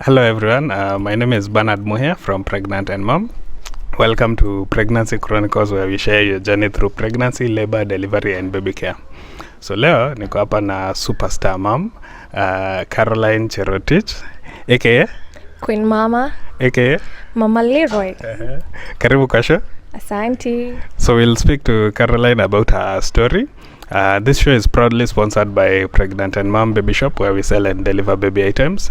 Hello everyone, my name is Bernard Muhia from Pregnant and Mom. Welcome to Pregnancy Chronicles, where we share your journey through pregnancy, labor, delivery and baby care. So leo niko hapa na superstar mom, Carolyne Cherotich, aka Queen Mama, aka Mama Leroy. Karibu kwa show. Asante. So we'll speak to Carolyne about her story. This show is proudly sponsored by Pregnant and Mom Baby Shop, where we sell and deliver baby items.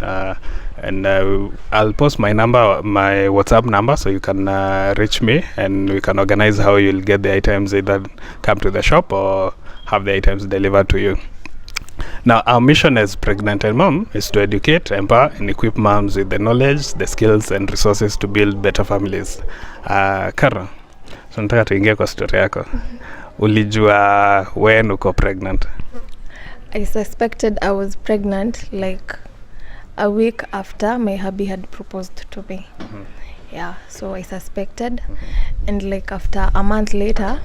And I'll post my WhatsApp number, so you can reach me and we can organize how you'll get the items, either come to the shop or have the items delivered to you. Now, our mission as Pregnant and Mom is to educate, empower and equip moms with the knowledge, the skills and resources to build better families. Karo, so nataka tuingie kwa story yako. Ulijua when uko pregnant? I suspected I was pregnant like a week after my hubby had proposed to me. Yeah, so I suspected, and like after a month later,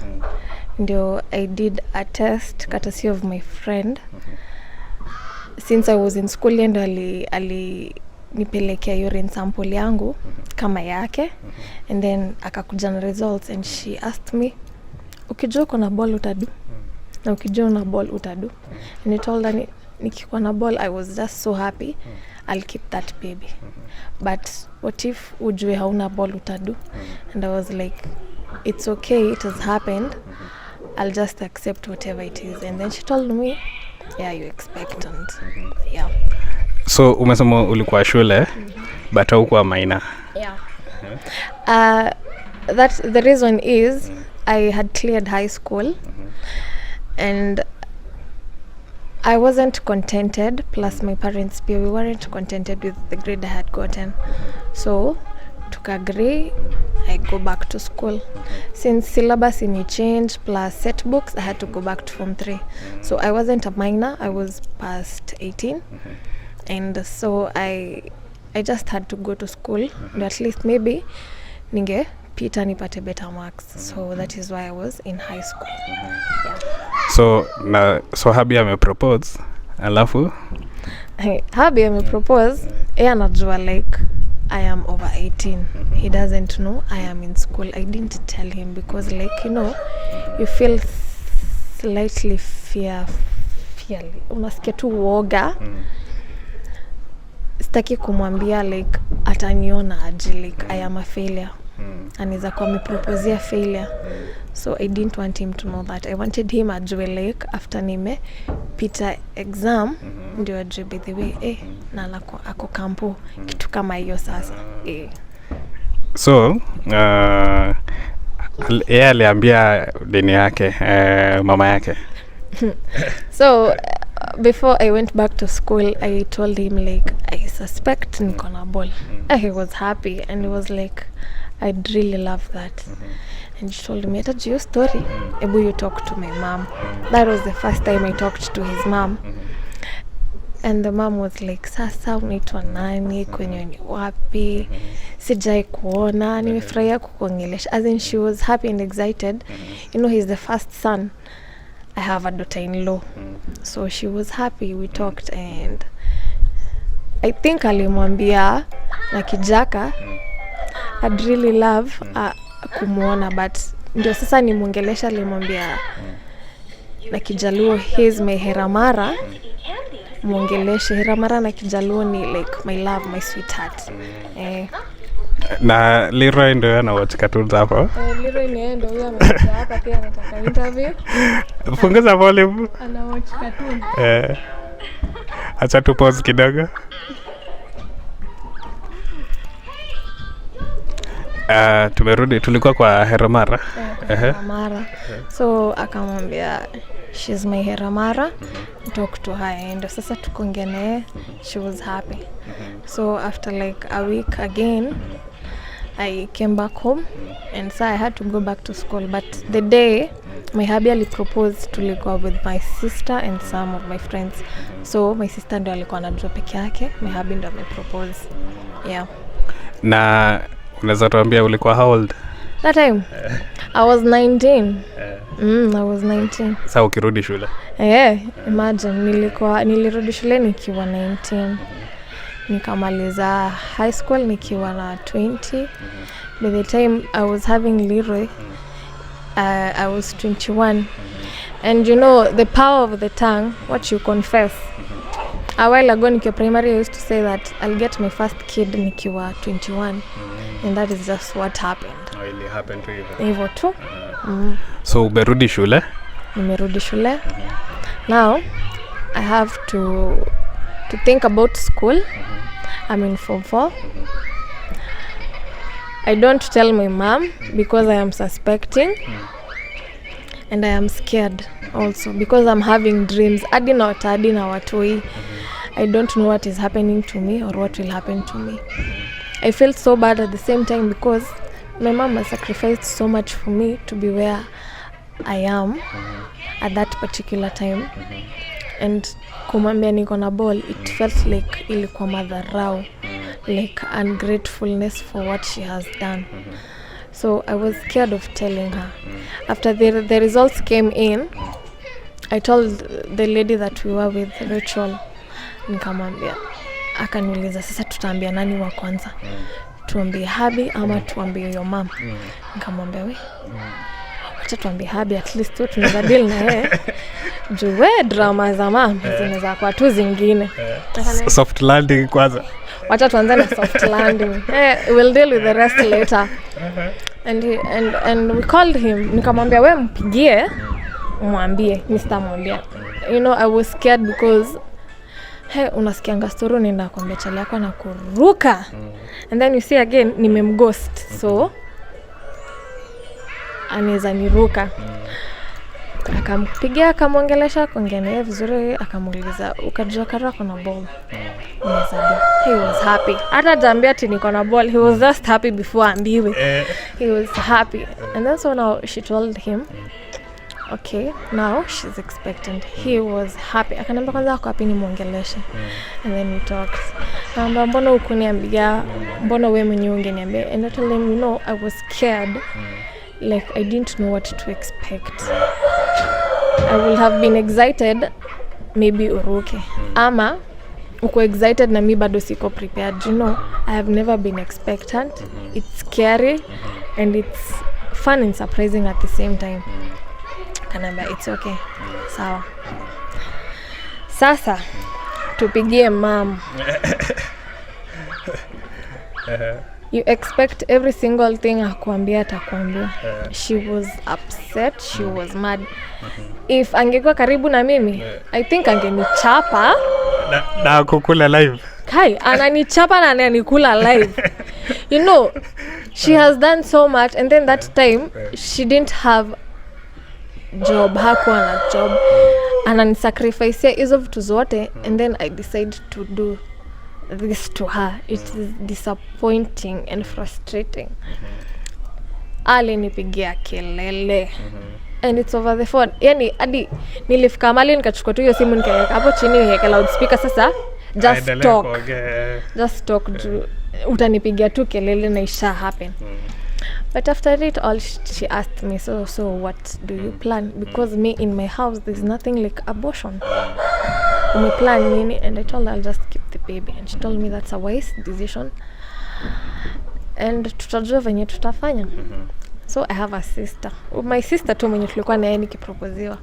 ndio I did a test courtesy of my friend. Since I was in school, and ali nipelekea urine sample yangu kama yake, and then akakuja na results, and she asked me, ukijua uko na ball utadu, na ukijua una ball utadu. And I told her nikikuwa na ball, I was just so happy, I'll keep that baby. But what if ujue hauna ball utadu? And I was like, it's okay, it has happened, I'll just accept whatever it is. And then she told me, yeah, you're expectant. Yeah. So umesema ulikuwa shule, but haukuwa minor. Yeah. That's the reason is I had cleared high school, and I wasn't contented, plus my parents, we weren't contented with the grade I had gotten. So to agree, I go back to school. Since syllabus in change plus set books, I had to go back to Form 3. So I wasn't a minor, I was past 18. And so I just had to go to school, at least maybe ninge pita nipate better marks. So that is why I was in high school. Yeah. So hubby amepropose, alafu hubby amepropose, anajua like I am over 18. He doesn't know I am in school. I didn't tell him because, like, you know, you feel slightly fearly. Unasikia tu woga. Sitaki kumwambia like ataniona aje like I am a failure. Anaweza kuwa ameproposea failure. So I didn't want him to know that. I wanted him ajue like after nime pita exam ndio ajue by the way na ako kampo kitu kama hiyo sasa. So yeye aliambia dini yake mama yake. So before I went back to school, I told him like I suspect niko na ball. He was happy and he was like, I'd really love that. And she told me, "That's your story. Ebu you talk to my mom." That was the first time I talked to his mom. And the mom was like, "Sasa unaitwa nani? Kwenye ni wapi? Sijai kuona, nimefurahia kukuongelesha." As in, she was happy and excited. You know, he's the first son. I have a daughter-in-law. So she was happy. We talked, and I think alimwambia na kijaka I'd really love kumuona, but ndio sasa nimuongelesha, alimwambia na Kijaluo, he's my Heramara. Muongeleshe Heramara na Kijaluo ni like my love, my sweetheart. Na Leroy ndio ana watch cartoons hapo. Leroy ni ndio huyo amekuja hapa pia anataka interview. Funguza volume. Ana watch cartoon. Acha tu pause kidogo. Tumerudi, tulikuwa kwa Heramara. Heramara. So akamwambia she's my Heramara. Talk to her, and sasa tukongene. She was happy. So after like a week again, I came back home, and so I had to go back to school. But the day my hubby proposed, tulikuwa with my sister and some of my friends. So my sister ndo alikuwa anajua peke yake, my hubby ndo amepropose. Yeah. Na unaweza tuambia ulikuwa how old? That time I was 19. I was 19. Sasa ukirudi shule? Imagine nilirudi shule nikiwa 19. nikamaliza high school nikiwa na 20. By the time I was having Leroy, I was 21. And you know the power of the tongue, what you confess. A while ago nikiwa primary, I used to say that I'll get my first kid nikiwa 21. And that is just what happened. Really happened to you. Hivyo tu. So umerudi shule? Nimerudi shule. Now I have to think about school. I'm in Form 4. I don't tell my mom because I am suspecting. And I am scared also because I'm having dreams. Adi na watoi. I don't know what is happening to me or what will happen to me. I feel so bad at the same time because my mom has sacrificed so much for me to be where I am at that particular time. And kumwambia niko na ball, it felt like ilikuwa madharau, like ungratefulness for what she has done. So I was scared of telling her. After the results came in, I told the lady that we were with, Rachel, nikamwambia, akaniuliza sasa tutaambia nani wa kwanza? Tuambie Habi ama tuambie your mom? Nikamwambia acha tuambie Habi, at least tu tunaweza deal na yeye. Juwe drama za mama zinaweza kwa tu zingine. Soft landing kwanza. Wacha tuanze na soft landing. We'll deal with the rest later. And we called him. Nikamwambia wewe mpigie, mwambie, nitamwambia. You know, I was scared because unasikianga story unaenda kwambia chali yako na kuruka. And then you see again nimemghost. So anaweza niruka. Akampigia, akamwongelesha, kuongea naye vizuri, akamuuliza ukajua Karo ako na ball. He was happy. Hata jambia ati niko na ball. He was just happy before ambiwe. He was happy. And then so now she told him, okay, now she's expectant. He was happy. Akaniambia kwanza ako happy nimuongeleshe. And then we talked. Mbona ukuniambia, mbona wewe mwenyewe ungeniambia? And I told him, you know, I was scared. Like I didn't know what to expect. I will have been excited, maybe uruke. Ama uko excited na mi bado siko prepared. You know, I have never been expectant. It's scary and it's fun and surprising at the same time. Kanamba, it's okay. Sawa. Sasa tupigie mom. You expect every single thing akwambia atakwambia. She was upset, she was mad. If angekuwa karibu na mimi, I think angenichapa na kukula live. Kai, ananichapa na ananikula live. You know, she has done so much, and then that time she didn't have job, hakuwa na job. Ananisacrifice hizo vitu zote, and then I decided to do this to her. It is disappointing and frustrating. Alinipigia kelele. And it's over the phone. Yani hadi nilifika mali nikachukua tu hiyo simu nikaweka hapo chini niweka loudspeaker sasa. Just talk. Just talk. Utanipigia tu kelele na isha happen. But after it all, she asked me, so what do you plan? Because me in my house, there's nothing like abortion. We plan nini? And I told her I'll just keep the baby. And she told me that's a wise decision. And tutajua venye tutafanya. So I have a sister. My sister tu mwenye tulikuwa na yeye nikiproposiwa.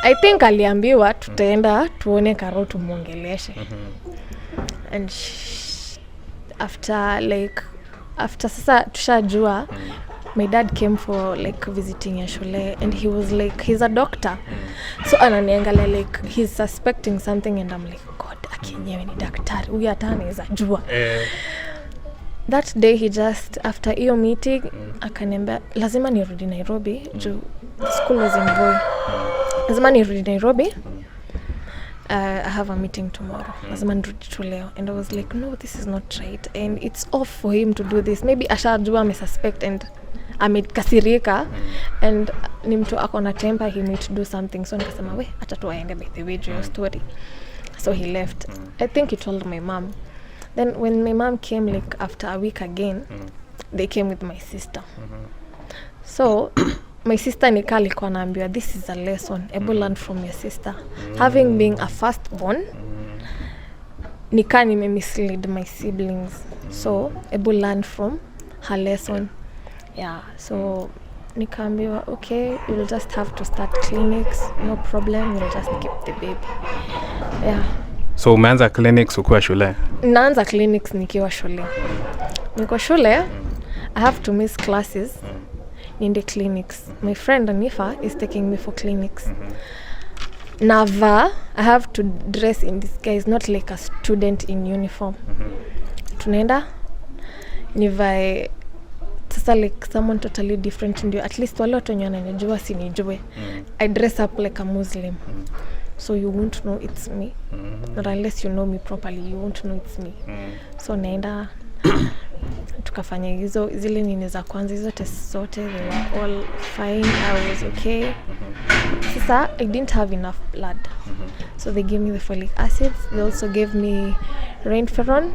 I think aliambiwa tutaenda tuone Karo tumuongeleshe. And after sasa tushajua, my dad came for like visiting ya shule, and he was like, he's a doctor. So ananiangalia like he's suspecting something, and I'm like, God, akinyewe ni daktari, huyu hata anaweza jua. That day he just, after hiyo meeting, akaniambia lazima nirudi Nairobi, juu the school was in Voi. Lazima nirudi Nairobi. I have a meeting tomorrow. Lazima nirudi tu leo. And I was like, no, this is not right. And it's off for him to do this. Maybe ashajua amesuspect and amekasirika. And ni mtu ako na temper, he need to do something. So nikasema, we, acha tu aende by the way your story. So he left. I think he told my mom. Then when my mom came like after a week again, they came with my sister. So my sister Nika alikuwa anaambiwa, this is a lesson, able learn from your sister. Having been a firstborn, nika mislead my siblings, so able learn from her lesson. Yeah, so nikaambiwa okay, you'll just have to start clinics, no problem, you'll just keep the baby. Yeah. So umeanza clinics ukiwa shule? Naanza clinics nikiwa shule. Niko shule, I have to miss classes in the clinics. My friend Anifa is taking me for clinics. Nava, I have to dress in disguise, not like a student in uniform. Tunaenda nivae sasa like someone totally different, ndio at least wale watu wenye wananijua sinijue. I dress up like a Muslim. So you won't know it's me. Not unless you know me properly, you won't know it's me. So naenda tukafanya hizo zile nini za kwanza, hizo tests zote, they were all fine, I was okay. Sasa I didn't have enough blood. So they gave me the folic acids, they also gave me Rainferon.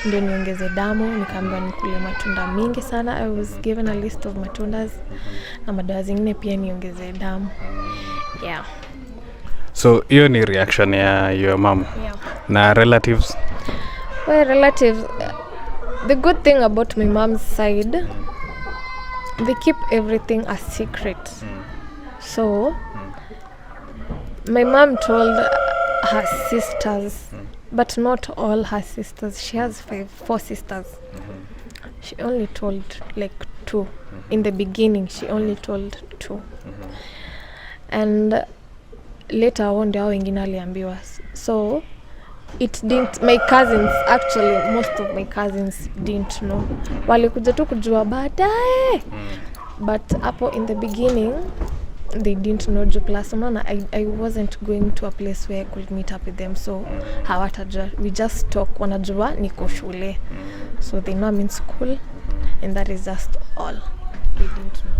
Ndio niongeze damu, nikaambiwa nikule matunda mingi sana. I was given a list of matundas na madawa zingine pia niongeze damu. Yeah. So hiyo ni reaction ya your mom. Yeah. Na relatives? Well, relatives, the good thing about my mom's side, they keep everything a secret. So my mom told her sisters, but not all her sisters. She has 4 sisters. She only told like 2. In the beginning, she only told 2. And later on, ndio wengine aliambiwa. So it didn't, my cousins, actually most of my cousins didn't know. Walikuja tu kujua baadaye. But hapo in the beginning, they didn't know juu plus unaona I wasn't going to a place where I could meet up with them, so hawatajua. We just talk, wanajua niko shule, so they know I'm in school, and that is just all. They didn't know.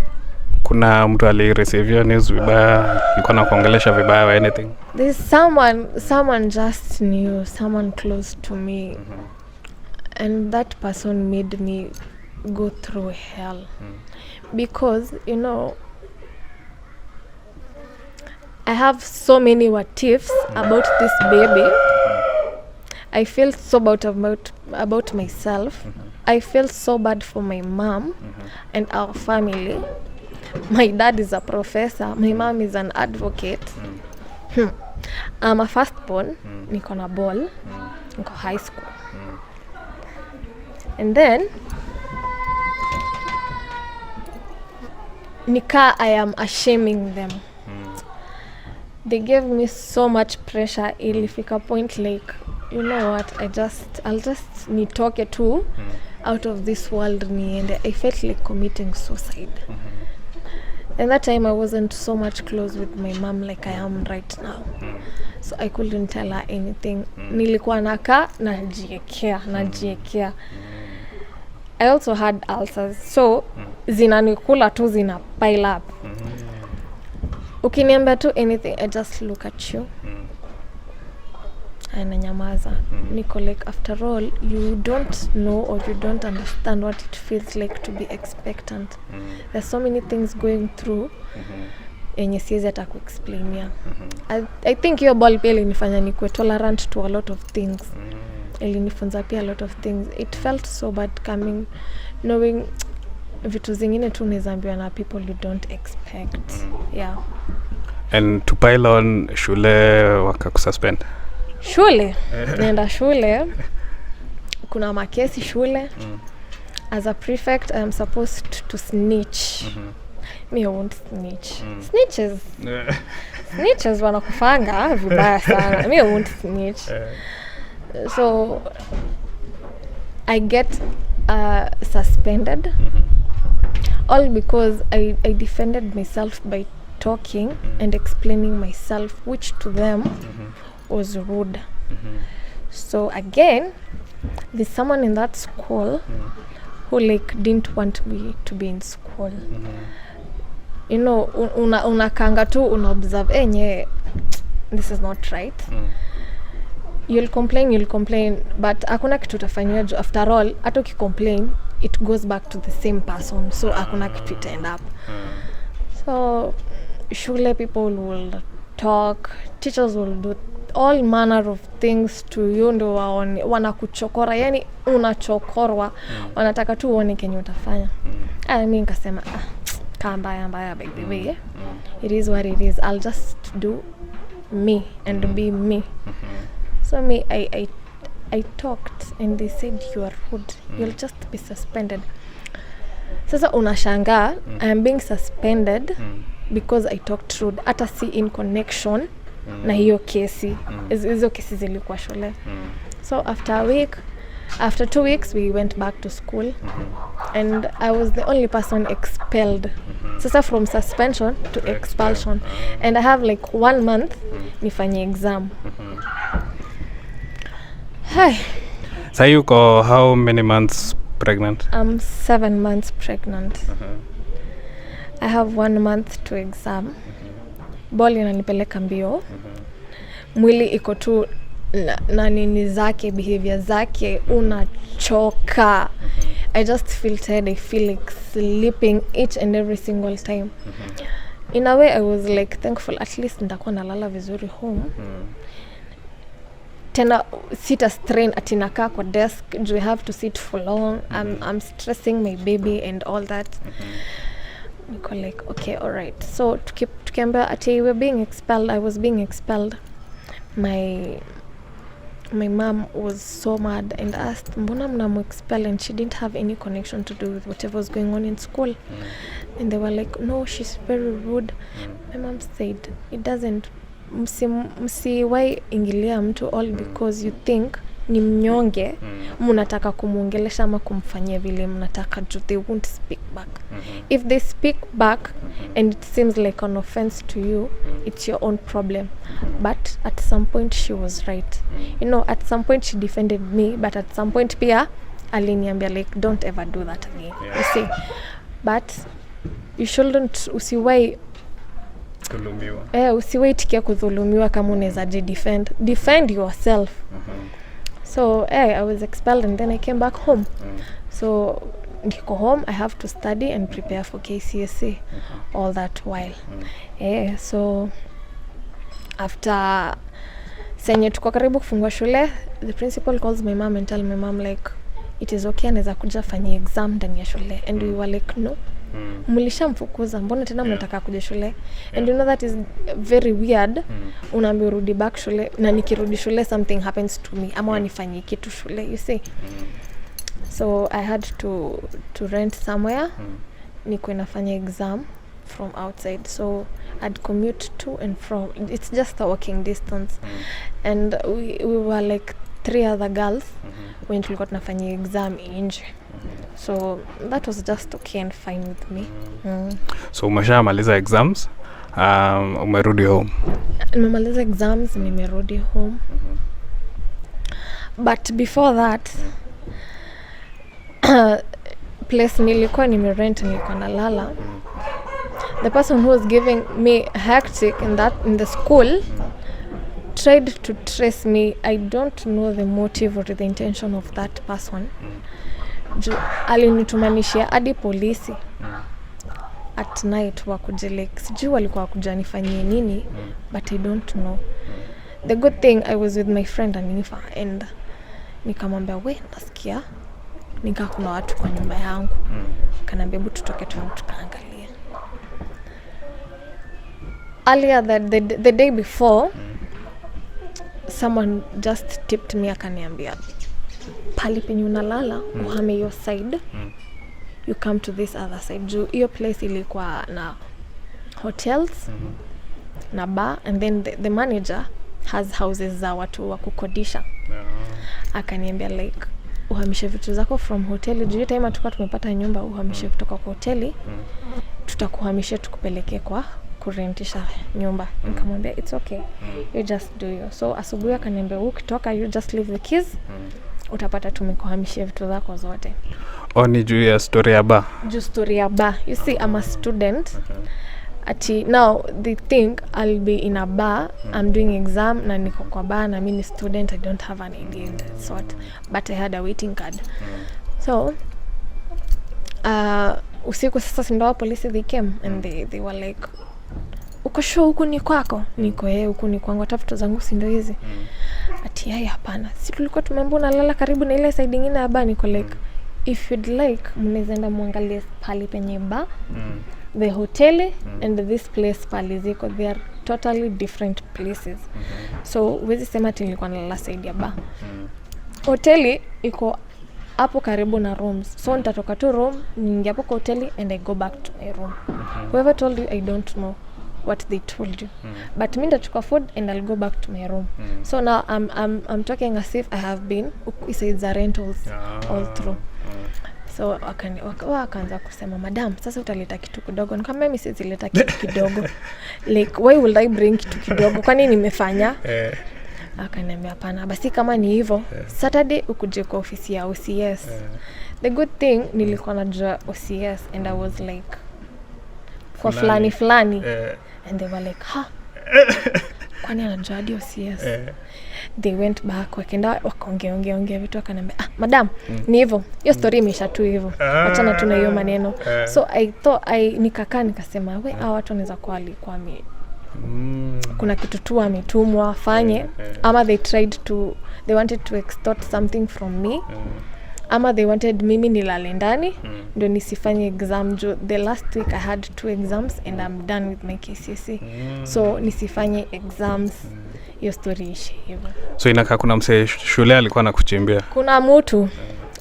Kuna mtu ali-receive your news vibaya, yuko na kuongelesha vibaya or anything? There's someone just knew, someone close to me, and that person made me go through hell. Because you know, I have so many what ifs about this baby. I feel so bad about myself. I feel so bad for my mom and our family. My dad is a professor. My mom is an advocate. I'm a firstborn. Niko na ball. Niko high school. And then I am ashaming them. They gave me so much pressure. Ilifika point like, you know what, I'll just nitoke tu out of this world and I felt like committing suicide. And that time I wasn't so much close with my mom like I am right now. So I couldn't tell her anything. Nilikuwa nakaa najiekea. I also had ulcers. So zinanikula tu zina pile up. Ukiniambia tu anything, I just look at you. Ananyamaza. Niko like, after all, you don't know or you don't understand what it feels like to be expectant. There's so many things going through enye siwezi hata kuexplainia. I think your ball pia ilinifanya nikuwe tolerant to a lot of things. Ilinifunza pia a lot of things. It felt so bad coming, knowing vitu zingine tu unaambiwa na people you don't expect. Yeah. And to pile on, shule wakakususpend? Shule, naenda shule, kuna makesi shule. As a prefect, I am supposed to snitch. Me, I won't snitch. Snitches wanakufanga vibaya sana. Me, I won't snitch. So I get suspended. All because I defended myself by talking and explaining myself, which to them was rude. So again, there's someone in that school who like didn't want me to be in school. You know, unakanga tu observe enye this is not right. You'll complain, but hakuna kitu utafanywa juu. After all, hata ukicomplain, it goes back to the same person, so hakuna kitu itaend up. So shule people will talk, teachers will do all manner of things to you, ndo wanakuchokora, yani unachokorwa, wanataka tu uone kenye utafanya. Mimi nikasema kamba by the way, it is what it is, I'll just do me and be me. So me, I talked and they said you are rude, you'll just be suspended. Sasa unashangaa, I am being suspended because I talked rude, hata si in connection na hiyo kesi. Hizo kesi zilikuwa shule. So after 2 weeks we went back to school, and I was the only person expelled. Sasa from suspension to expulsion, and I have like 1 month nifanye exam. Hi. So you go how many months pregnant? I'm 7 months pregnant. I have 1 month to exam. Boli inanipeleka mbio. Mwili iko tu na nini zake, behavior zake, unachoka. I just feel tired, I feel like sleeping each and every single time. In a way I was like thankful, at least nitakuwa nalala vizuri home. Tena sita strain atinakaa kwa desk, do I have to sit for long? I'm stressing my baby and all that. Niko like okay, all right. So tukiambia ati we being expelled, I was being expelled. My mom was so mad and asked mbona mnamu expel, and she didn't have any connection to do with whatever was going on in school. And they were like, no, she's very rude. My mom said it doesn't, msiwai ingilia mtu all because you think ni mnyonge, mnataka kumuongelesha ama kumfanyia vile mnataka, they won't speak back. If they speak back and it seems like an offense to you, it's your own problem. But at some point she was right. You know, at some point she defended me, but at some point pia aliniambia like don't ever do that again. You see, but you shouldn't, usiwai usiwai tikia kudhulumiwa kama unaweza defend yourself. So I was expelled and then I came back home. So niko home, I have to study and prepare for KCSE all that while. So after senye tuko karibu kufungua shule, the principal calls my mom and tell my mom like it is okay, anaweza kuja fanya exam ndani ya shule. And we were like no, mlishamfukuza, mbona tena mnataka kuja shule? And you know that is very weird. Unaambia urudi back shule, na nikirudi shule something happens to me ama wanifanyie kitu shule, you see. So I had to rent somewhere, niko nafanya exam from outside, so I'd commute to and from, it's just a walking distance. And we were like 3 other girls when tulikuwa tunafanya exam nje. So that was just okay and fine with me. So umeshamaliza exams, umerudi home? Nimemaliza exams, nimerudi home. But before that, place nilikuwa nimerent, nilikuwa nalala, the person who was giving me hectic in the school tried to trace me. I don't know the motive or the intention of that person. Alinitumanishia hadi polisi at night wakuje, like sijui walikuwa wakuja nifanyie nini, but I don't know. The good thing I was with my friend Anifa, and nikamwambia we nasikia kuna watu kwa nyumba yangu, kanambia hebu tutoke tukaangalie. Earlier the day before, someone just tipped me, akaniambia pali penye unalala uhame your side, you come to this other side. Juu hiyo place ilikuwa na hotels na bar, and then the manager has houses za watu wa kukodisha. Akaniambia like uhamishe vitu zako from hoteli, juu time tukua tumepata nyumba, uhamishe kutoka kwa hoteli, tutakuhamisha tukupeleke kwa kurentisha nyumba. Nikamwambia it's okay, you just do you. So asubuhi akaniambia ukitoka you just leave the keys, utapata tumekuhamishia vitu zako zote. Ni juu ya story ya bar? Juu story ya bar. You see, I'm a student. Ati now they think I'll be in a bar, I'm doing exam na niko kwa bar na mimi ni student, I don't have an ID in that sort, but I had a waiting card. So usiku sasa sindoa polisi, they came and they were like uko show huku ni kwako? Niko huku ni kwangu, hata vitu zangu si ndio hizi. Ati yeye hapana, si tulikuwa tumeambiwa unalala karibu na ile side nyingine ya bar. Niko like if you'd like mnaweza enda muangalie pale penye bar, the hotel and this place pale ziko, they are totally different places. So wezi sema ati nilikuwa nalala side ya bar. Hoteli iko hapo karibu na rooms, so nitatoka tu room niingia hapo kwa hoteli and I go back to my room. Whoever told you, I don't know what they told you, but mimi nitachukua food and I'll go back to my room. So now I'm talking as if I have been inside the rentals all through. So wakaanza kusema, madam, sasa utaleta kitu kidogo. Nikamwambia mimi siwezi leta kitu kidogo. Like why will I bring kitu kidogo? Kwani nimefanya? Akaniambia hapana, basi kama ni hivyo Saturday ukuje kwa ofisi ya OCS. The good thing nilikuwa najua OCS and I was like kwa fulani and they were like kwani anajua hadi OCS? They went back, wakaenda wakaongea vitu, akaniambia madam, ni hivyo, hiyo story imesha tu hivyo, achana tu na hiyo maneno. So I thought nikakaa nikasema hawa watu wanaweza kuwa alikuwa kuna kitu tu ametumwa afanye, ama they wanted to extort something from me, ama they wanted mimi nilale ndani ndio nisifanye exam. The last week I had 2 exams and I'm done with my KCSE, so nisifanye exams. Hiyo story ishi hivyo. So inakaa kuna msee shule alikuwa anakuchimbia? Kuna mtu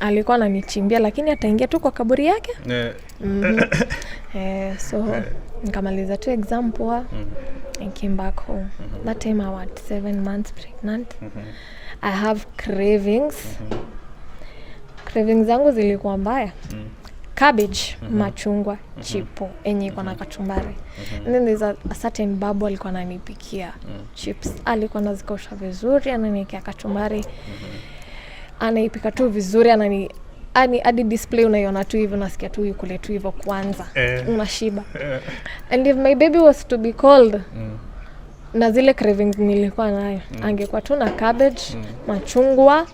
alikuwa ananichimbia, lakini ataingia tu kwa kaburi yake. So nikamaliza tu exam poa and came back home. That time I was 7 months pregnant. I have cravings. Cravings zangu zilikuwa mbaya. Cabbage, machungwa, chipo, enye iko na kachumbari. And then there's a certain babu alikuwa ananipikia chips. Alikuwa anazikausha vizuri, ananiwekea kachumbari. Anaipika tu vizuri, hadi display unaiona tu hivyo, nasikia tu yukule tu hivyo kwanza. Unashiba. And if my baby was to be called, na zile cravings nilikuwa nayo, angekuwa tu na cabbage, machungwa,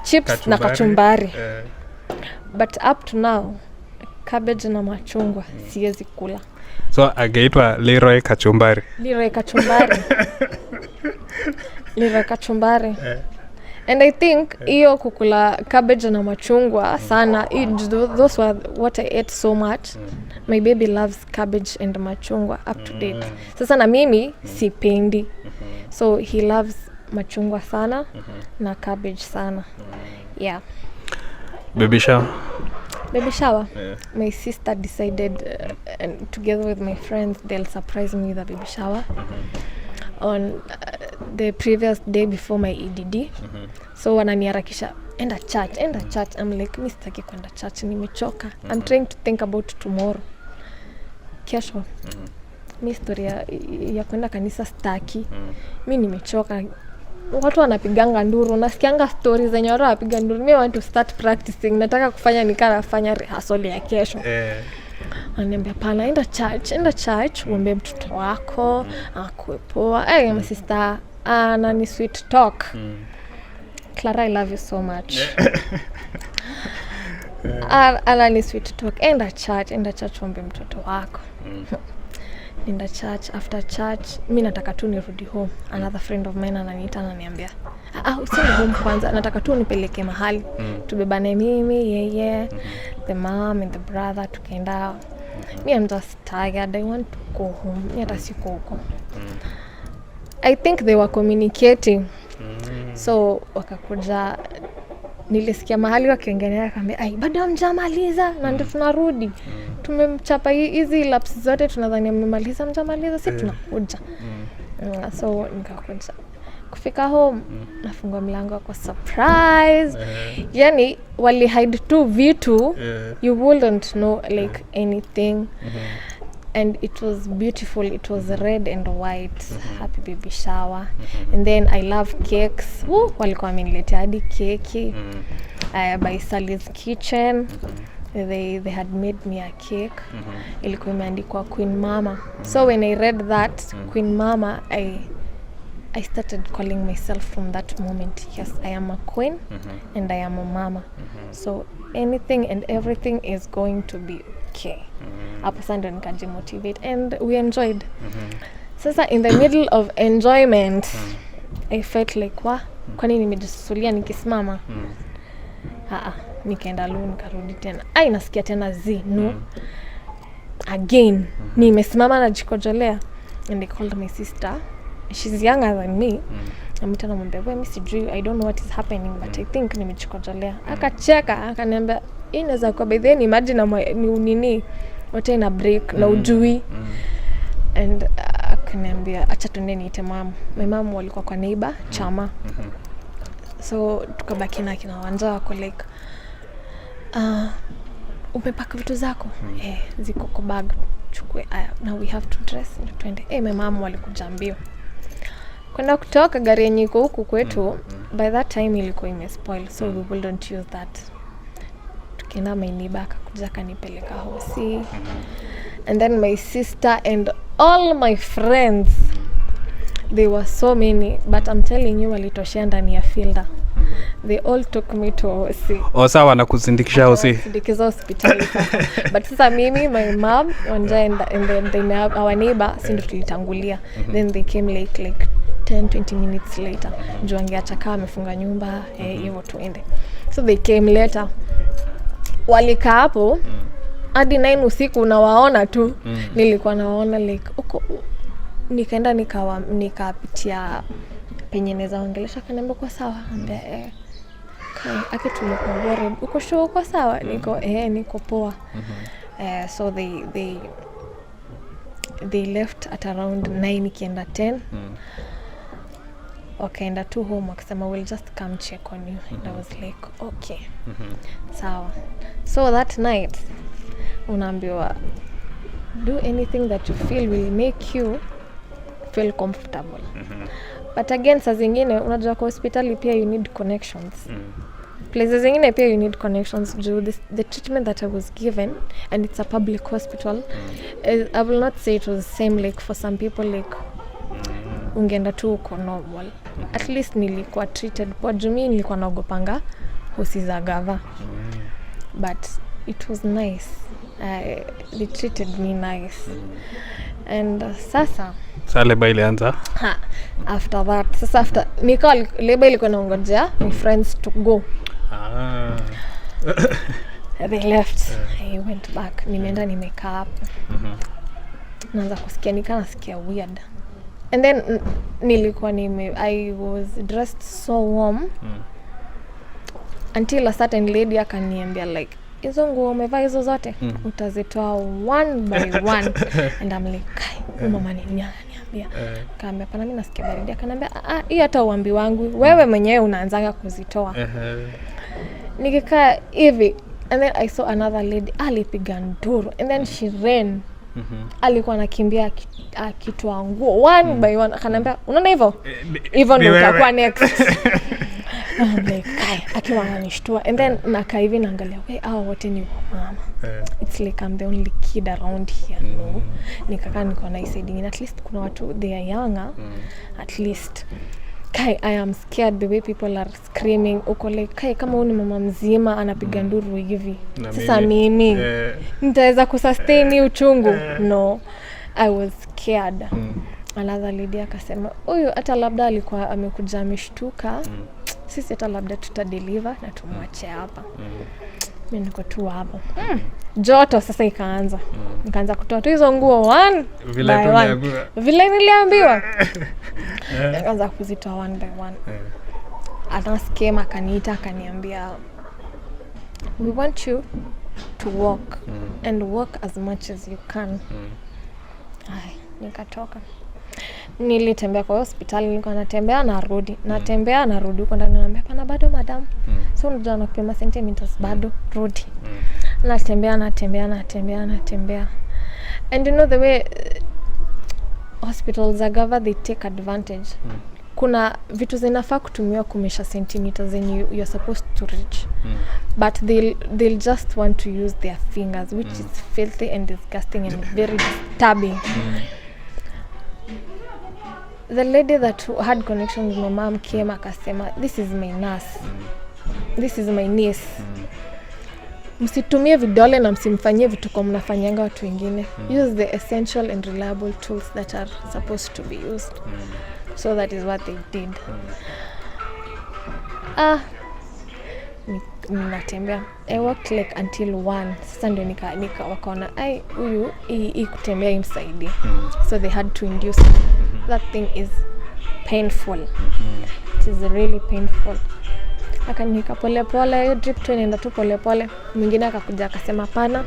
chips na kachumbari. But up to now, cabbage na machungwa siwezi kula. So ageitwa Leroy Kachumbari. Leroy Kachumbari. And I think hiyo kukula cabbage na machungwa sana, those were what I ate so much. My baby loves cabbage and machungwa up to date. Sasa na mimi sipendi. So he loves machungwa sana na cabbage sana. Yeah. Baby shower? My sister decided and together with my friends they'll surprise me with a baby shower on the previous day before my EDD. So wananiharakisha enda church. I'm like, mimi sitaki kwenda church, nimechoka. I'm trying to think about tomorrow. Kesho mimi story ya kwenda kanisa sitaki. Mimi nimechoka. Watu wanapiganga nduru, nasikianga stories zenye watu wapiga nduru. Mimi want to start practicing, nataka kufanya nafanya rehearsal ya kesho. Ananiambia pana, enda church uombe mtoto wako akue poa. My sister ni sweet talk. Clara, I love you so much. Ni sweet talk. Enda church uombe mtoto wako. Nenda church. After church mimi nataka tu nirudi home. Another friend of mine ananiita, ananiambia usiende home kwanza, nataka tu nipeleke mahali tubebane mimi yeye, the mom and the brother, tukaenda. Me, I'm just tired, I want to go home. Mimi hata siko huko. I think they were communicating. So wakakuja, nilisikia mahali wakiongelea, akamwambia bado hamjamaliza na ndio tunarudi. Tumemchapa hizi laps zote, tunadhani mmemaliza, mjamaliza, sisi tunakuja. So nikakuja. Kufika home, nafungua mlango kwa surprise. Yani wali hide tu vitu, you wouldn't know like anything. And it was beautiful. It was red and white. Happy baby shower. And then I love cakes. Walikuwa wameniletea hadi keki by Sally's Kitchen. They had made me a cake. Ilikuwa imeandikwa Queen Mama. So when I read that Queen Mama, I started calling myself from that moment. Yes, I am a queen and I am a mama. So anything and everything is going to be okay. Hapo sasa ndo nikajimotivate and we enjoyed. Sasa in the middle of enjoyment, I felt like kwa nini nimejisusulia nikisimama? Nikaenda lu nikarudi tena. Nasikia tena again. Nimesimama najikojolea. And I called my sister. She's younger than me. Amita namwambia, mimi sijui, I don't know what is happening, but I think nimejikojolea. Akacheka, akaniambia, inaweza kwa by then imagine nini wote ina break na ujui. And akaniambia acha tuende niite mom. My mom walikuwa kwa neighbor chama. So tukabaki na kina wanja wako like umepaka vitu zako? Ziko kwa bag. Chukue now we have to dress and twende. My mom walikuja mbio. Kwenda kutoka gari yenye iko huku kwetu, by that time ilikuwa imespoil, so we wouldn't use that. Tukienda my neighbor akakuja kanipeleka hosi. And then my sister and all my friends, they were so many, but I'm telling you walitoshea ndani ya fielder. They all took me to hosi. Sawa wanakuzindikisha hosi. Sindikiza hospitali sasa. But sasa mimi, my mom, and then our neighbor, sindo tulitangulia. Then they came like 10-20 minutes later. Juu angeacha kama amefunga nyumba, hivyo tuende. So they came later. Walika hapo, hadi 9 usiku unawaona tu. Nilikuwa nawaona like uko nikaenda nikapitia penye naweza ongelesha kaniambia kwa sawa. Ambia ake tulikuwa worried. Uko sure kwa sawa? Niko niko poa. So they left at around 9 kienda 10. Wakaenda tu home wakasema we'll just come check on you. And I was like okay. Sawa. So that night unaambiwa do anything that you feel will make you feel comfortable. But again saa zingine unajua kwa hospitali pia you need connections. Places zingine pia you need connections. The treatment that I was given, and it's a public hospital, I will not say it was the same like for some people like ungeenda tu uko normal. At least nilikuwa treated kwa jumi, nilikuwa naogopanga hosi za gava. But it was nice. They treated me nice. And sasa labor ilianza. After that, sasa after labor ilikuwa naongojea my friends to go. They left. I went back. Nimeenda nimekaa hapo. Naanza kusikia nasikia weird. And then nilikuwa I was dressed so warm. Until a certain lady akaniambia like, hizo nguo umevaa hizo zote utazitoa one by one. And I'm like, mama niambia. Kaambia pana mimi nasikia baridi. Akaniambia hii hata uambi wangu, wewe mwenyewe unaanzaga kuzitoa. Nikikaa hivi, and then I saw another lady alipiga nduru, and then she ran. Alikuwa anakimbia akitoa nguo one by one. Akaniambia unaona hivyo ndio utakuwa next. Like akiwa ananishtua, and then nakaa hivi naangalia wote ni mama. It's like I'm the only kid around here. No, nikakaa niko na isaidia, at least kuna watu they are younger. At least I am scared the way people are screaming. Uko like kama uni mama mzima anapiga nduru hivi. Sasa mimi nitaweza kusustain uchungu? No, I was scared. Another lady akasema huyu hata labda alikuwa amekuja ameshtuka. Sisi hata labda tutadeliver na tumwache hapa. Mimi niko tu hapo. Joto sasa ikaanza. Nikaanza kutoa tu hizo nguo one by one. Vile niliambiwa. Nikaanza kuzitoa one by one. Anasikia akaniita akaniambia, we want you to walk and walk as much as you can. Nikatoka. Nilitembea kwa hospitali, nilikuwa natembea narudi huko ndani. Naambia pana bado madam. So unajua nakupima centimeters bado rudi. Natembea. And you know the way hospitals agava they take advantage. Kuna vitu zinafaa kutumiwa kumesha centimeters and you're supposed to reach. But they'll just want to use their fingers, which is filthy and disgusting and very disturbing. The lady that had connection with my mom came akasema, this is my nurse. This is my niece. msitumie vidole na msimfanyie vitu kwa mnafanyanga watu wengine. Use the essential and reliable tools that are supposed to be used. So that is what they did. Natembea. I walked like until 1. Sasa ndio nika wakaona huyu hii kutembea imsaidie. So they had to induce it. That thing is painful. It is really painful. Akanika pole pole, hiyo drip tu inaenda tu pole pole. Mwingine akakuja akasema pana,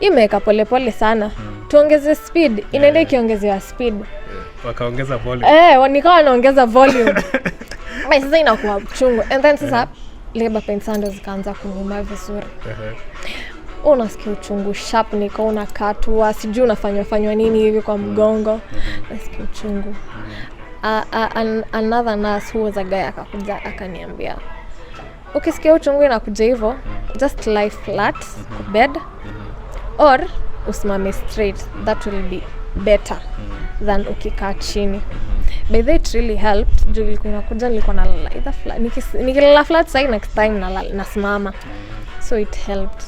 imeweka pole pole sana. Tuongeze speed. Inaenda ikiongezea speed. Wakaongeza volume. Nikawa wanaongeza volume. Sasa inakuwa chungu. And then sasa labor pain sandals zikaanza kuniuma vizuri. Unasikia uchungu sharp, nika unakatwa, sijui unafanywa nini hivi kwa mgongo. Nasikia uchungu. Another nurse who was a guy akakuja akaniambia, ukisikia uchungu inakuja hivyo, just lie flat bed or usimame straight. That will be better than ukikaa chini. By the way, it really helped. Juu ilikuwa inakuja nilikuwa nalala either flat. Nikilala flat side next time nasimama. So it helped.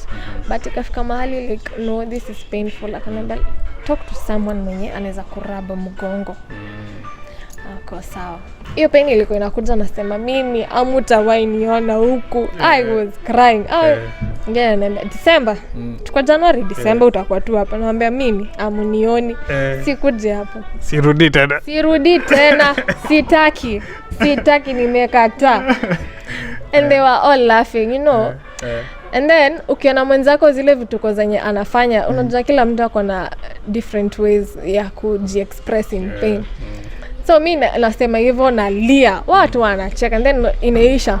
But ikafika mahali like no, this is painful. Akaniambia talk to someone mwenye anaweza kuraba mgongo. Kwa sawa. Hiyo pain ilikuwa inakuja nasema mimi amutawahi niona huku. I was crying. December. Tuko January, December utakuwa tu hapa. Naambia mimi amunioni. Sikuje hapo. Sirudi tena. Sitaki nimekataa. And they were all laughing, you know. And then ukiona mwenzako zile vituko zenye anafanya, unajua kila mtu ako na different ways ya kuji-express in pain. So mimi nasema hivyo nalia, watu wanacheka, and then inaisha.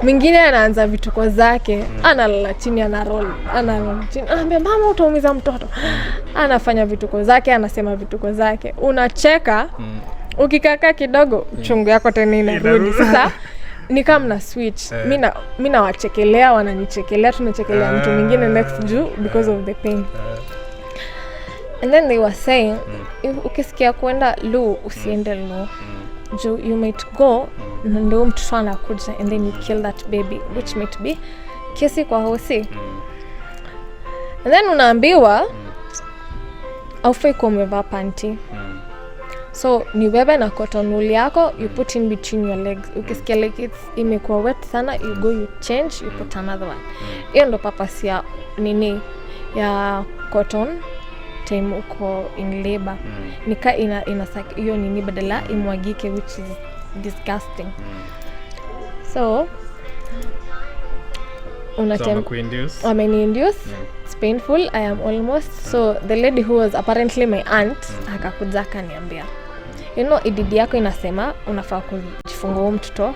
Mwingine anaanza vituko zake, analala chini, analala chini. Anambia mama utaumiza mtoto. Anafanya vituko zake, anasema vituko zake. Unacheka, ukikaka kidogo chungu yako tena inarudi. Sasa ni kama na switch. Mimi nawachekelea, wananichekelea, tunachekelea mtu mwingine next juu because of the pain. And then they were saying, ukisikia kwenda lu, usiende lu. You might go, ndio mtoto anakuja, and then you kill that baby, which might be kesi kwa hosi. And then unaambiwa, aufai kuwa umevaa panty. So, ni bebe na cotton wool yako, you put in between your legs. Ukisikia like it's imekuwa wet sana, you go, you change, you put another one. Hiyo ndo purpose ya nini ya cotton time uko in labor. Nika hiyo nini badala imwagike, which is disgusting. So induce. It's painful. I am almost. So the lady who was apparently my aunt akakuja akaniambia, you know, ididi yako inasema unafaa kujifungua mtoto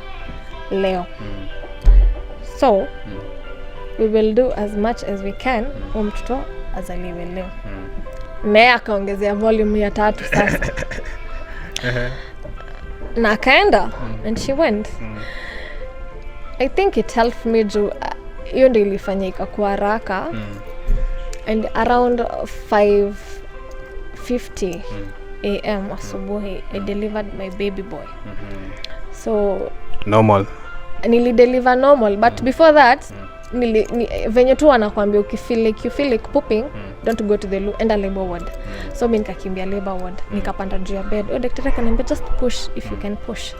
leo. So we will do as much as we can mtoto azaliwe leo. Naye akaongezea volume ya 3 sasa. Na akaenda and she went. I think it helped me juu hiyo ndio ilifanya ikakuwa haraka. And around 5:50 a.m. asubuhi I delivered my baby boy. So normal. Nilideliver normal, but before that venye tu wanakuambia you feel like pooping, don't go to the loo, enda labor ward. So mimi nikakimbia labor ward, nikapanda juu ya bed. Daktari akaniambia just push if you can push.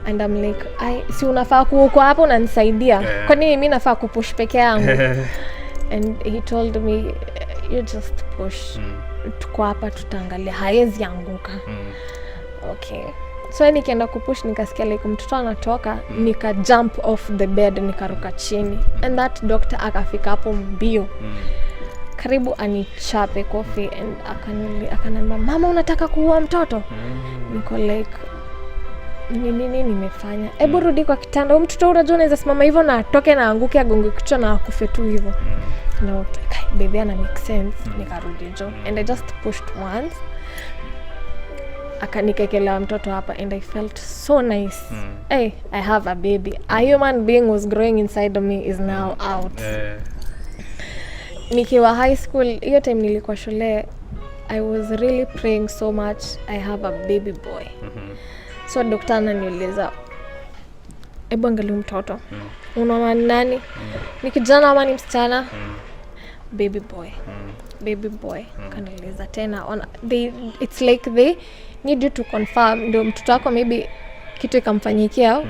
And I'm like, si unafaa kuwa hapo unanisaidia. Kwa nini mimi nafaa kupush peke yangu? And he told me, you just push. Tuko hapa tutaangalia, haezi anguka. Okay. So nikienda kupush nikasikia like mtoto anatoka, nika jump off the bed, nikaruka chini. And that doctor akafika hapo mbio. Karibu anichape kofi and akanambia, mama unataka kuua mtoto? Niko like, nini nimefanya? Hebu rudi kwa kitanda. Mtoto unajua anaweza simama hivyo na atoke na anguke agonge kichwa na akufe tu hivyo. No, baby ana make sense. Nikarudi jo. And I just pushed once. Akanikekelea mtoto hapa and I felt so nice. Hey, I have a baby. A human being was growing inside of me is now out. Nikiwa high school, hiyo time nilikuwa shule, I was really praying so much I have a baby boy. So doctor ananiuliza, hebu angalia mtoto. Unaona nani? Ni kijana ama ni msichana? Baby boy. Kanaeleza tena it's like they need you to confirm ndio mtoto wako maybe kitu ikamfanyikia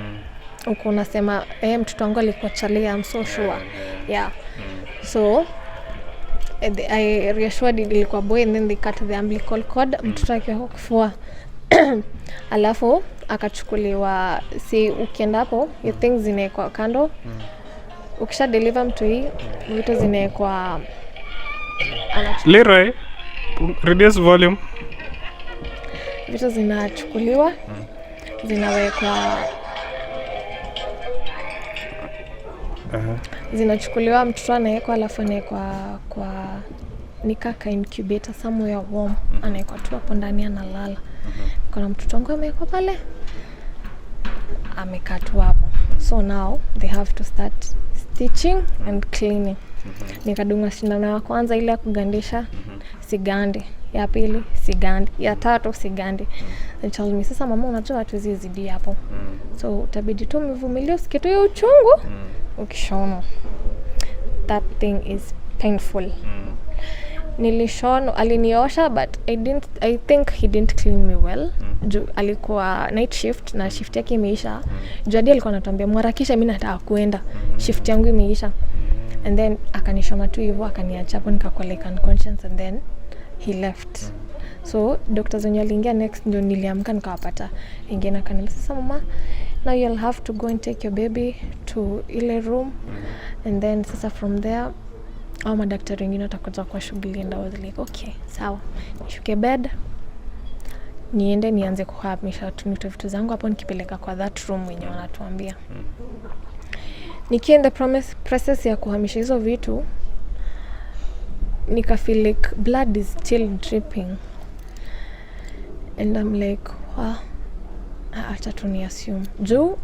uko unasema mtoto wangu alikuwa Charlie, I'm so sure. Yeah. So I reassured ilikuwa boy, and then they cut the umbilical cord, mtoto akiwa kufua. Alafu akachukuliwa, si ukienda hapo your things zinaekwa kando. Ukisha deliver mtu hii vitu zinaekwa Leroy, reduce volume. Vitu zinachukuliwa zinawekwa zinachukuliwa, mtoto anaekwa, alafu anaekwa kwa nikaka incubator somewhere warm, anaekwa tu hapo ndani analala. Kuna mtoto wangu ameekwa pale, amekaa tu hapo. So now they have to start stitching and cleaning. Nikadunga sindano ya kwanza ile ya kugandisha, sigandi. Ya pili sigandi, ya tatu sigandi. They told me, sasa mama unajua hatuwezi zidi hapo. So utabidi tu umevumilia usikie tu uchungu. Ukishono. That thing is painful. Nilishono, aliniosha, but I think he didn't clean me well. Alikuwa night shift na shift yake imeisha. Jadi alikuwa anatuambia mwarakisha mimi nataka kuenda. Shift yangu imeisha. And then akanishona tu hivyo, akaniacha hapo, nikakuwa like unconscious, and then he left. So doctors wenye aliingia next ndio niliamka nikawapata. Ingine akaniambia, sasa mama, now you'll have to go and take your baby to ile room, and then sasa from there au madaktari wengine watakuja kwa shughuli. And I was like, okay, sawa. Nishuke bed, niende nianze kuhamisha vitu zangu hapo, nikipeleka kwa that room wenye wanatuambia. Nikienda process ya kuhamisha hizo vitu, nika feel like blood is still dripping, and I'm like, wow, acha tu ni assume juu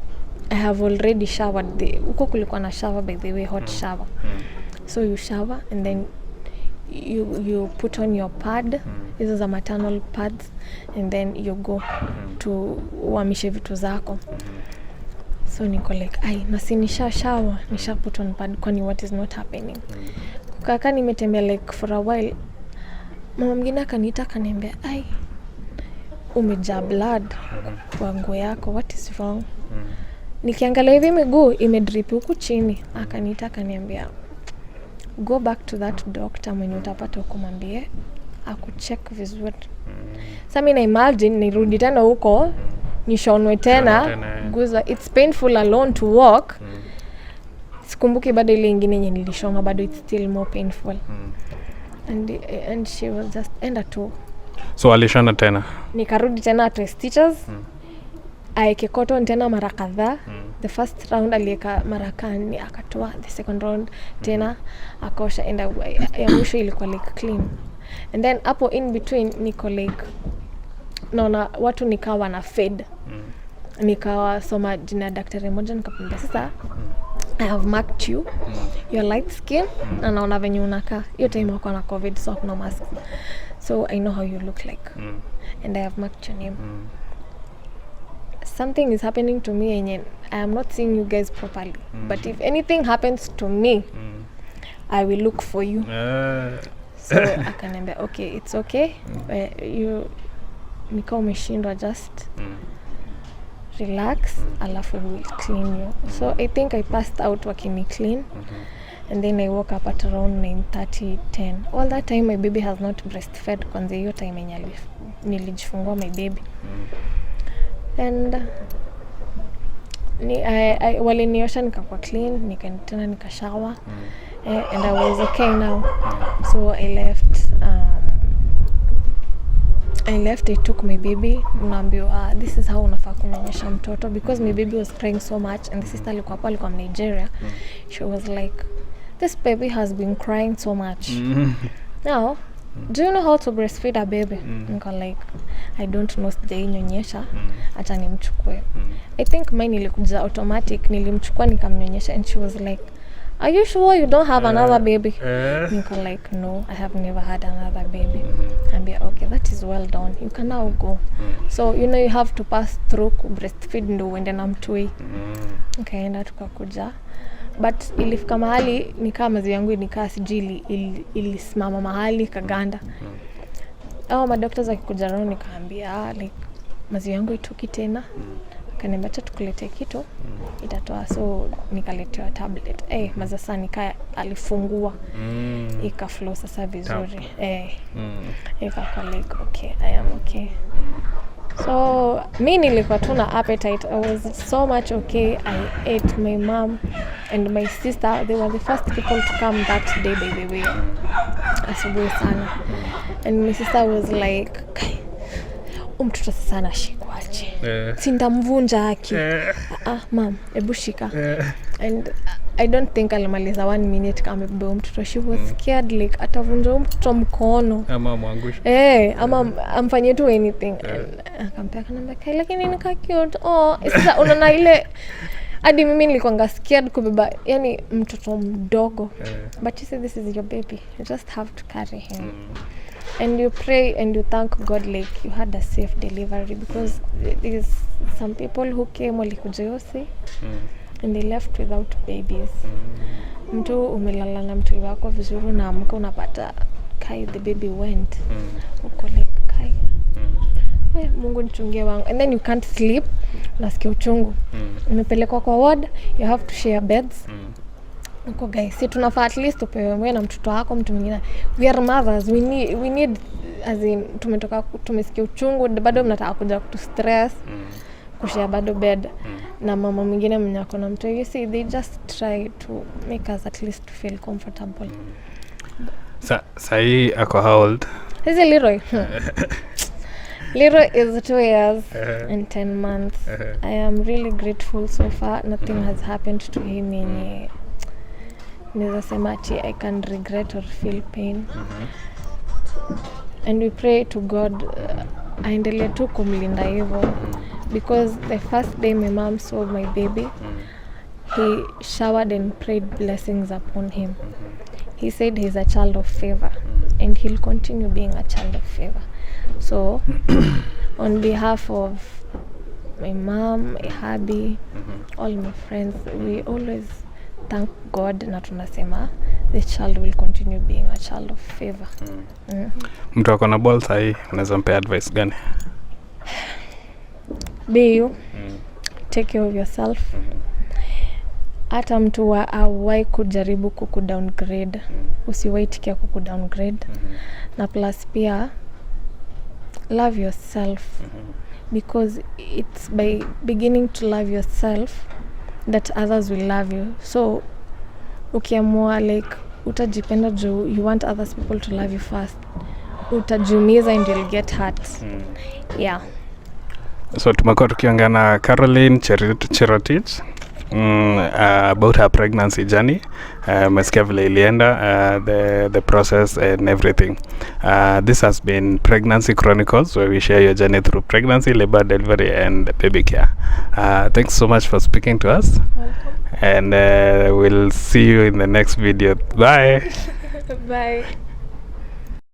I have already showered. Uko kulikuwa na shower, by the way, hot shower. So you shower, and then you put on your pad. These are the maternal pads, and then you go to uhamishe vitu zako. So niko like, nasi nisha shower, nisha put on pad, kwani what is not happening? Kaka nimetembea like for a while, mama mwingine akaniita kaniambia, umejaa blood kwa nguo yako, what is wrong? Nikiangalia hivi miguu imedrip huku chini. Akaniita kaniambia, go back to that doctor mwenye utapata huko, mwambie akucheck vizuri. Sasa mimi na imagine nirudi tena huko nishonwe tena guza. It's painful alone to walk. Sikumbuki bado ile nyingine yenye nilishonwa, bado it's still more painful. And she was just enda tu. So alishona tena. Nikarudi tena to stitches. Aeke cotton tena mara kadhaa. The first round alieka mara kani, akatoa. The second round tena akosha, enda ya mwisho ilikuwa like clean. And then hapo in between niko like naona watu nikawa na fed. Nikawa soma jina daktari mmoja, nikamwambia sasa I have marked you. You're light skin na naona venye unakaa. Hiyo time wako na COVID, so no mask. So I know how you look like. And I have marked your name. Something is happening to me and I am not seeing you guys properly. But if anything happens to me, I will look for you. So akaniambia, okay, it's okay. You nika umeshindwa, just relax, alafu we will clean you. So I think I passed out wakini clean. And then I woke up at around 9:30, 10. All that time my baby has not breastfed, kwanza hiyo time yenye nilijifungua my baby. And waliniosha nikakuwa clean, nikaenda nikashower. And I was okay now. So I left. I took my baby. Naambiwa, this is how unafaa kunyonyesha mtoto, because my baby was crying so much, and the sister alikuwa hapo, alikuwa Nigeria. She was like, this baby has been crying so much. Now, do you know how to breastfeed a baby? Niko like, I don't know, sijainyonyesha, acha nimchukue. I think mine ilikuja automatic, nilimchukua nikamnyonyesha, and she was like, are you sure you don't have another baby? Niko like, no, I have never had another baby. And be okay, that is well done, you can now go. So you know you have to pass through breastfeed ndo uende na mtui. Nikaenda tukakuja, but ilifika mahali nikaa maziwa yangu nikaa sijui ilisimama mahali kaganda. Madoctors wakikuja nao nikaambia like maziwa yangu itoki tena. Kaniambia tukulete kitu itatoa, so nikaletewa tablet. Mazasa nika alifungua ikaflow sasa vizuri. Ikakuwa like okay, I am okay. So mi nilikuwa tu na appetite. I was so much okay. I ate. My mom and my sister, they were the first people to come that day, by the way. Asubuhi sana. And my sister was like, mtoto sasa anashikwaje? Sintamvunja haki. Mom, ebu shika. And I don't think alimaliza 1 minute kama bebo mtoto. She was scared like atavunja mtoto mkono. Ama mwangusha. Ama amfanyie tu anything. Akampea kanamba kai lakini ni cute. Sasa unaona ile hadi mimi nilikuwa scared kubeba yani mtoto mdogo. But you say this is your baby. You just have to carry him. And you pray and you thank God like you had a safe delivery, because there's some people who came walikujosi and they left without babies. Mtu umelala na mtu wako vizuri na amka unapata kai the baby went. Uko like kai. Mungu nichungie wangu. And then you can't sleep. Unasikia uchungu. Umepelekwa kwa ward, you have to share beds. Uko guys, si tunafaa at least upewe na mtoto wako mtu mwingine. We are mothers, we need as in tumesikia uchungu bado mnataka kuja kutu stress. Kushare bado bed na mama mwingine mnyako na mtoto. You see, they just try to make us at least feel comfortable. Sai ako how old? Is it Leroy? Leroy is 2 years and 10 months. I am really grateful so far. Nothing has happened to him in I can regret or feel pain. And we pray to God aendelee tu kumlinda hivyo, because the first day my mom saw my baby, he showered and prayed blessings upon him. He said he's a child of favor and he'll continue being a child of favor. So on behalf of my mom, hubby, all my friends, we always thank God na tunasema the child will continue being a child of favor. Mtu ako na ball sahi, unaweza mpe advice gani? Be you. Take care of yourself. Hata mtu awai kujaribu kukudowngrade, usiwaitikia kukudowngrade. Na plus pia love yourself, because it's by beginning to love yourself that others will love you. So ukiamua like utajipenda juu you want others people to love you first, utajumiza and you'll get hurt. Yeah. So tumekuwa tukiongea na Carolyne Cherotich about her pregnancy journey. Mesikia vile ilienda, the process and everything. This has been Pregnancy Chronicles, where we share your journey through pregnancy, labor, delivery and baby care. Thanks so much for speaking to us. Welcome. And we'll see you in the next video. Bye. Bye.